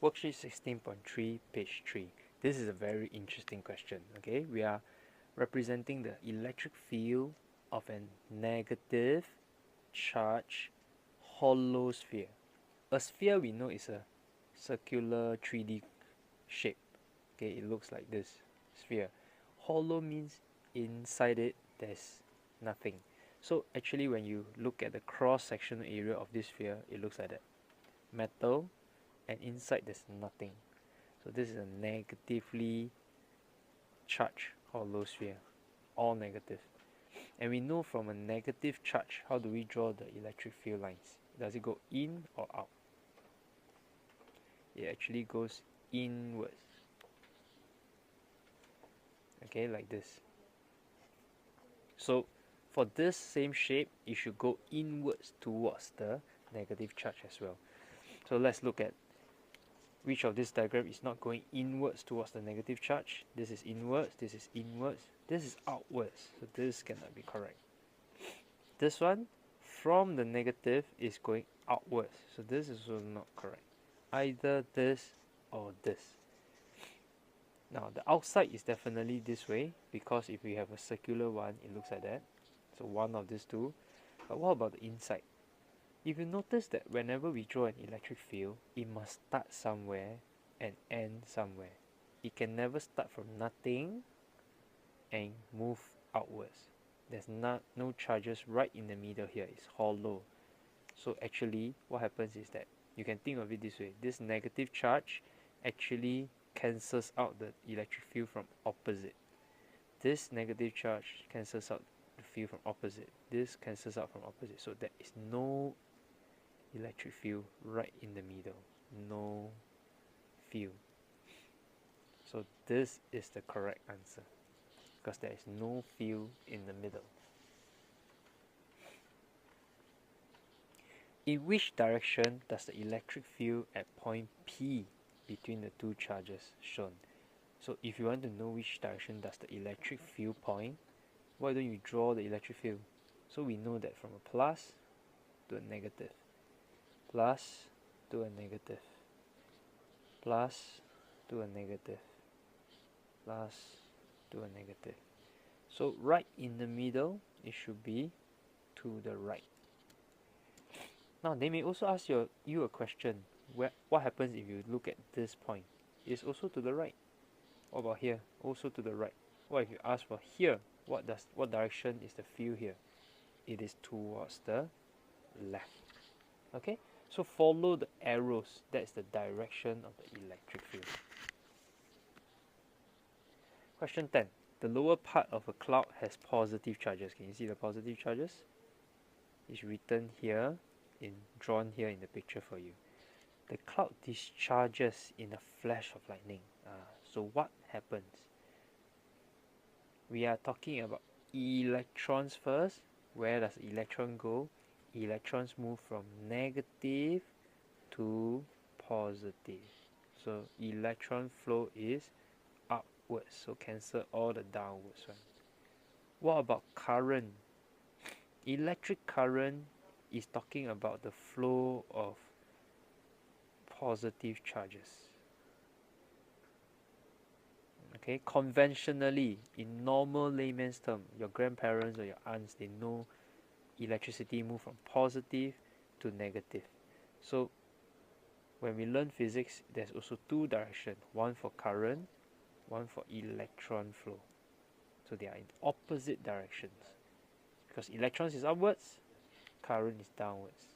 Worksheet 16.3, page 3. This is a very interesting question. Okay, we are representing the electric field of a negative charge hollow sphere. A sphere we know is a circular 3D shape. Okay, it looks like this sphere. Hollow means inside it there's nothing. So actually when you look at the cross-sectional area of this sphere, it looks like that. Metal, and inside there's nothing. So this is a negatively charged hollow sphere, all negative. And we know from a negative charge, how do we draw the electric field lines? Does it go in or out? It actually goes inwards. Okay, like this. So for this same shape, it should go inwards towards the negative charge as well. So let's look at which of this diagram is not going inwards towards the negative charge. This is inwards, this is inwards, this is outwards. So this cannot be correct. This one from the negative is going outwards. So this is also not correct. Either this or this. Now the outside is definitely this way, because if we have a circular one, it looks like that. So one of these two. But what about the inside? If you notice that whenever we draw an electric field, it must start somewhere and end somewhere. It can never start from nothing and move outwards. There's no charges right in the middle here. It's hollow. So actually what happens is that you can think of it this way. This negative charge actually cancels out the electric field from opposite. This negative charge cancels out the field from opposite. This cancels out from opposite. So there is no electric field right in the middle. No field. So this is the correct answer, because there is no field in the middle. In which direction does the electric field at point P between the two charges shown? So if you want to know which direction does the electric field point, why don't you draw the electric field? So we know that from a plus to a negative, plus to a negative, plus to a negative, plus to a negative. So right in the middle, it should be to the right. Now they may also ask you a question. What happens if you look at this point? It's also to the right. What about here? Also to the right. What if you ask for here? What direction is the field here? It is towards the left. Okay? So follow the arrows. That's the direction of the electric field. Question 10. The lower part of a cloud has positive charges. Can you see the positive charges? It's written here, drawn here in the picture for you. The cloud discharges in a flash of lightning. So what happens? We are talking about electrons first. Where does electron go? Electrons move from negative to positive. So electron flow is upwards. So cancel all the downwards one. What about current? Electric current is talking about the flow of positive charges. Okay, conventionally, in normal layman's term, your grandparents or your aunts, they know electricity move from positive to negative. So when we learn physics, there's also two directions, one for current, one for electron flow. So they are in opposite directions, because electrons is upwards, current is downwards.